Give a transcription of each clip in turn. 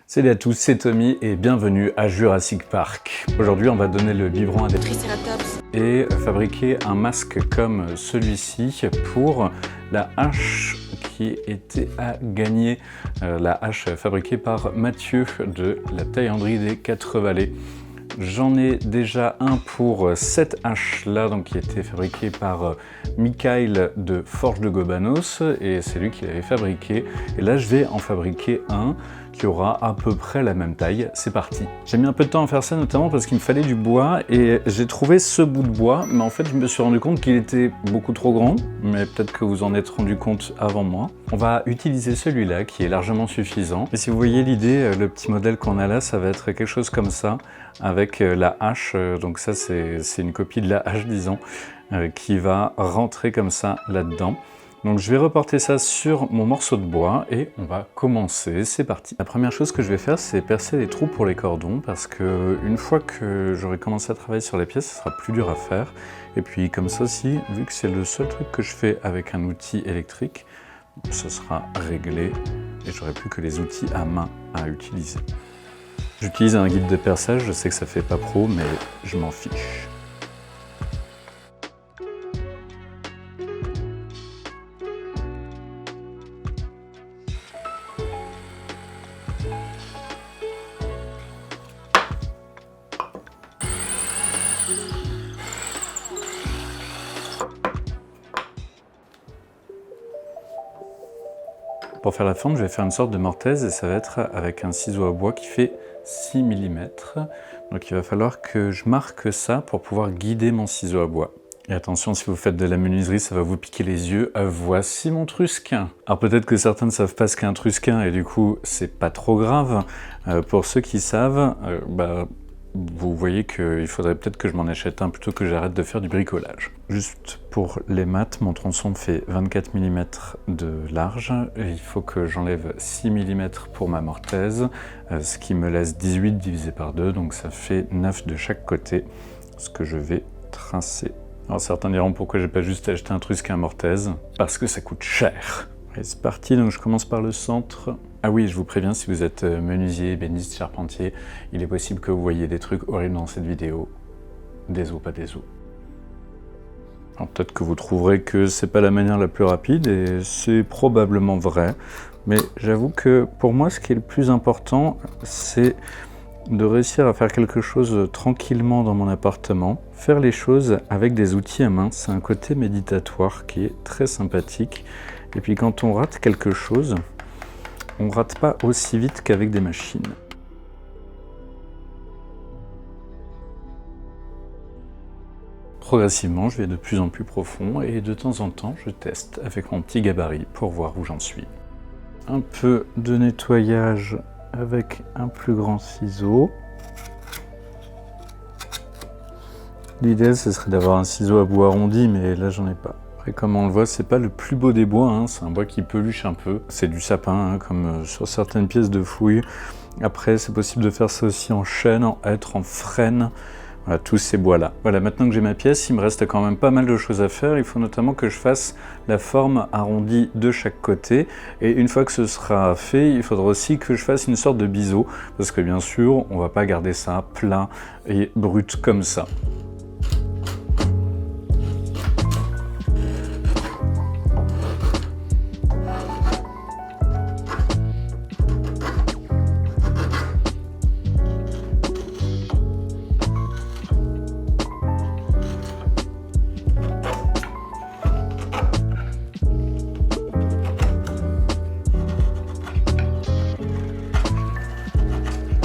Salut à tous, c'est Tommy et bienvenue à Jurassic Park. Aujourd'hui, on va donner le biberon à des Triceratops et fabriquer un masque comme celui-ci pour la hache qui était à gagner. La hache fabriquée par Mathieu de la taillanderie des 4 Vallées. J'en ai déjà un pour cette hache-là, donc qui a été fabriquée par Mikael de Forge de Gobanos, et c'est lui qui l'avait fabriqué. Et là, je vais en fabriquer un qui aura à peu près la même taille. C'est parti. J'ai mis un peu de temps à faire ça, notamment parce qu'il me fallait du bois, et j'ai trouvé ce bout de bois, mais en fait, je me suis rendu compte qu'il était beaucoup trop grand, mais peut-être que vous en êtes rendu compte avant moi. On va utiliser celui-là, qui est largement suffisant. Et si vous voyez l'idée, le petit modèle qu'on a là, ça va être quelque chose comme ça, avec la hache, donc ça c'est une copie de la hache, disons, qui va rentrer comme ça là-dedans. Donc je vais reporter ça sur mon morceau de bois et on va commencer, c'est parti. La première chose que je vais faire, c'est percer les trous pour les cordons, parce que une fois que j'aurai commencé à travailler sur les pièces, ce sera plus dur à faire. Et puis comme ça aussi, vu que c'est le seul truc que je fais avec un outil électrique, ce sera réglé et j'aurai plus que les outils à main à utiliser. J'utilise un guide de perçage, je sais que ça fait pas pro, mais je m'en fiche. Pour faire la forme, je vais faire une sorte de mortaise et ça va être avec un ciseau à bois qui fait 6 mm. Donc il va falloir que je marque ça pour pouvoir guider mon ciseau à bois. Et attention, si vous faites de la menuiserie, ça va vous piquer les yeux. Voici mon trusquin. Alors peut-être que certains ne savent pas ce qu'est un trusquin et du coup, c'est pas trop grave. Pour ceux qui savent, vous voyez qu'il faudrait peut-être que je m'en achète un plutôt que j'arrête de faire du bricolage. Juste pour les maths, mon tronçon fait 24 mm de large et il faut que j'enlève 6 mm pour ma mortaise, ce qui me laisse 18 divisé par 2, donc ça fait 9 de chaque côté, ce que je vais tracer. Alors certains diront pourquoi j'ai pas juste acheté un trusquin mortaise, parce que ça coûte cher. Et c'est parti, donc je commence par le centre. Ah oui, je vous préviens, si vous êtes menuisier, ébéniste, charpentier, il est possible que vous voyez des trucs horribles dans cette vidéo. Des os, pas des os. Alors peut-être que vous trouverez que c'est pas la manière la plus rapide, et c'est probablement vrai, mais j'avoue que pour moi, ce qui est le plus important, c'est de réussir à faire quelque chose tranquillement dans mon appartement. Faire les choses avec des outils à main, c'est un côté méditatoire qui est très sympathique. Et puis quand on rate quelque chose, on rate pas aussi vite qu'avec des machines. Progressivement, je vais de plus en plus profond et de temps en temps, je teste avec mon petit gabarit pour voir où j'en suis. Un peu de nettoyage avec un plus grand ciseau. L'idée, ce serait d'avoir un ciseau à bois arrondi, mais là, j'en ai pas. Et comme on le voit, c'est pas le plus beau des bois, hein. C'est un bois qui peluche un peu. C'est du sapin, hein, comme sur certaines pièces de fouille. Après, c'est possible de faire ça aussi en chêne, en hêtre, en frêne. Voilà, tous ces bois-là. Voilà, maintenant que j'ai ma pièce, il me reste quand même pas mal de choses à faire. Il faut notamment que je fasse la forme arrondie de chaque côté. Et une fois que ce sera fait, il faudra aussi que je fasse une sorte de biseau. Parce que bien sûr, on va pas garder ça plat et brut comme ça.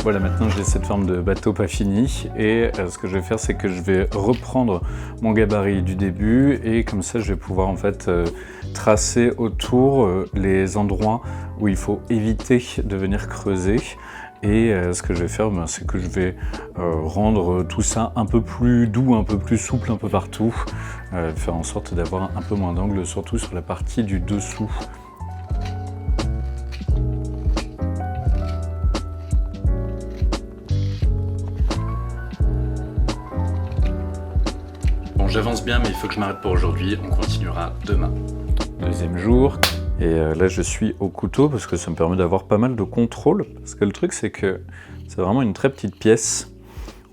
Voilà, maintenant j'ai cette forme de bateau pas fini et ce que je vais faire, c'est que je vais reprendre mon gabarit du début et comme ça je vais pouvoir en fait tracer autour les endroits où il faut éviter de venir creuser. Et ce que je vais faire, c'est que je vais rendre tout ça un peu plus doux, un peu plus souple un peu partout, faire en sorte d'avoir un peu moins d'angle, surtout sur la partie du dessous. Bon, j'avance bien, mais il faut que je m'arrête pour aujourd'hui. On continuera demain. Deuxième jour, Et là, je suis au couteau parce que ça me permet d'avoir pas mal de contrôle. Parce que le truc, c'est que c'est vraiment une très petite pièce.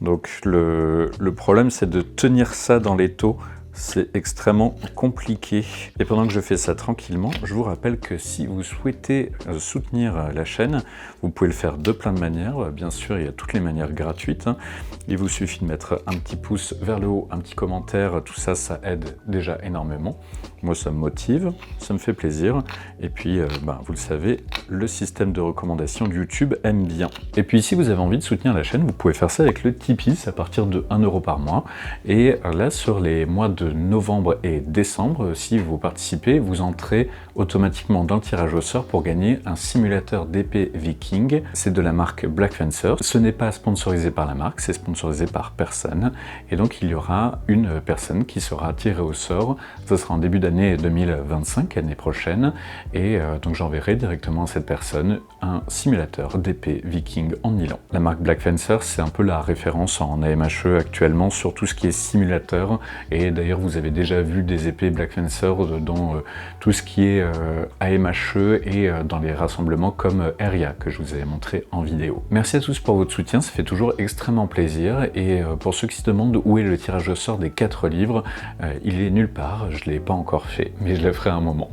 Donc le problème, c'est de tenir ça dans l'étau. C'est extrêmement compliqué. Et pendant que je fais ça tranquillement, je vous rappelle que si vous souhaitez soutenir la chaîne, vous pouvez le faire de plein de manières. Bien sûr, il y a toutes les manières gratuites. Il vous suffit de mettre un petit pouce vers le haut, un petit commentaire. Tout ça, ça aide déjà énormément. Moi, ça me motive, ça me fait plaisir. Et puis, vous le savez, le système de recommandation de YouTube aime bien. Et puis, si vous avez envie de soutenir la chaîne, vous pouvez faire ça avec le Tipeee, à partir de 1 € par mois. Et là, sur les mois de novembre et décembre, si vous participez, vous entrez automatiquement dans le tirage au sort pour gagner un simulateur d'épée viking. C'est de la marque Black Fencer. Ce n'est pas sponsorisé par la marque, c'est sponsorisé par personne. Et donc, il y aura une personne qui sera tirée au sort. Ce sera en début d'année 2025, l'année prochaine. Et donc, j'enverrai directement à cette personne un simulateur d'épée viking en nylon. La marque Black Fencer, c'est un peu la référence en AMHE actuellement sur tout ce qui est simulateur. Et d'ailleurs, vous avez déjà vu des épées Black Fencer dans tout ce qui est AMHE et dans les rassemblements comme Aria que je vous avais montré en vidéo. Merci à tous pour votre soutien, ça fait toujours extrêmement plaisir. Et pour ceux qui se demandent où est le tirage au sort des 4 livres, il est nulle part, je ne l'ai pas encore fait, mais je le ferai un moment.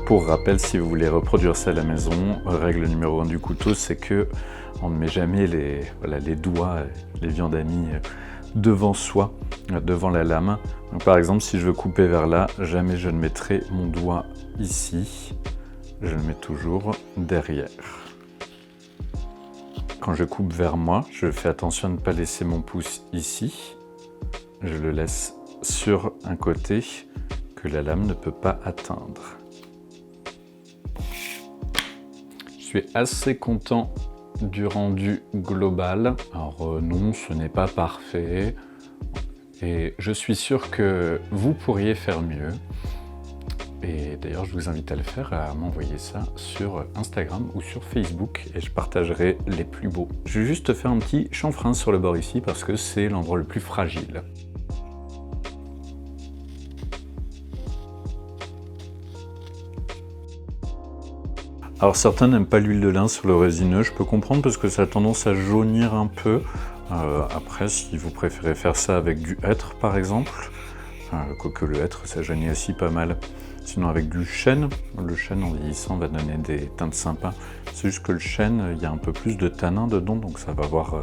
Pour rappel, si vous voulez reproduire ça à la maison, règle numéro 1 du couteau, c'est que on ne met jamais les doigts, les viandes amies devant soi, devant la lame. Donc, par exemple, si je veux couper vers là, jamais je ne mettrai mon doigt ici, je le mets toujours derrière. Quand je coupe vers moi, je fais attention à ne pas laisser mon pouce ici, je le laisse sur un côté que la lame ne peut pas atteindre. Je suis assez content du rendu global. Alors non, ce n'est pas parfait. Et je suis sûr que vous pourriez faire mieux. Et d'ailleurs, je vous invite à le faire, à m'envoyer ça sur Instagram ou sur Facebook et je partagerai les plus beaux. Je vais juste faire un petit chanfrein sur le bord ici parce que c'est l'endroit le plus fragile. Alors certains n'aiment pas l'huile de lin sur le résineux, je peux comprendre parce que ça a tendance à jaunir un peu. Après, si vous préférez faire ça avec du hêtre par exemple, quoique le hêtre ça jaunit aussi pas mal. Sinon avec du chêne, le chêne en vieillissant va donner des teintes sympas. C'est juste que le chêne, il y a un peu plus de tanin dedans, donc ça va avoir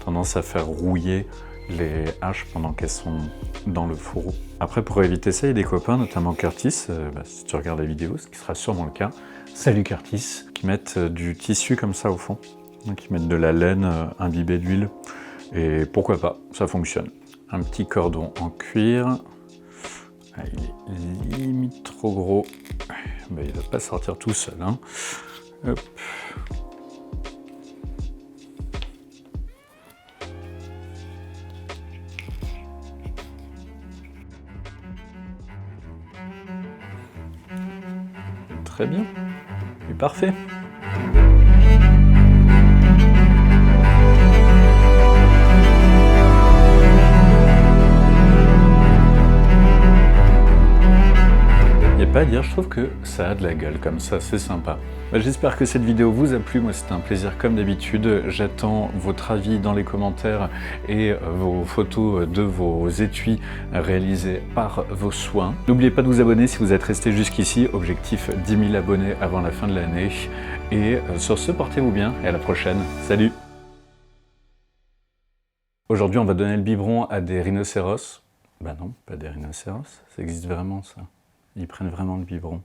tendance à faire rouiller les haches pendant qu'elles sont dans le fourreau. Après, pour éviter ça, il y a des copains, notamment Curtis, si tu regardes la vidéo, ce qui sera sûrement le cas, salut Curtis, qui mettent du tissu comme ça au fond, donc ils mettent de la laine imbibée d'huile, et pourquoi pas, ça fonctionne. Un petit cordon en cuir, il est limite trop gros, il ne va pas sortir tout seul, hein. Hop. Très bien, et parfait. Il n'y a pas à dire, je trouve que ça a de la gueule comme ça, c'est sympa. J'espère que cette vidéo vous a plu, moi c'était un plaisir comme d'habitude. J'attends votre avis dans les commentaires et vos photos de vos étuis réalisés par vos soins. N'oubliez pas de vous abonner si vous êtes resté jusqu'ici, objectif 10 000 abonnés avant la fin de l'année. Et sur ce, portez-vous bien et à la prochaine. Salut! Aujourd'hui on va donner le biberon à des rhinocéros. Bah non, pas des rhinocéros, ça existe vraiment ça. Ils prennent vraiment le biberon.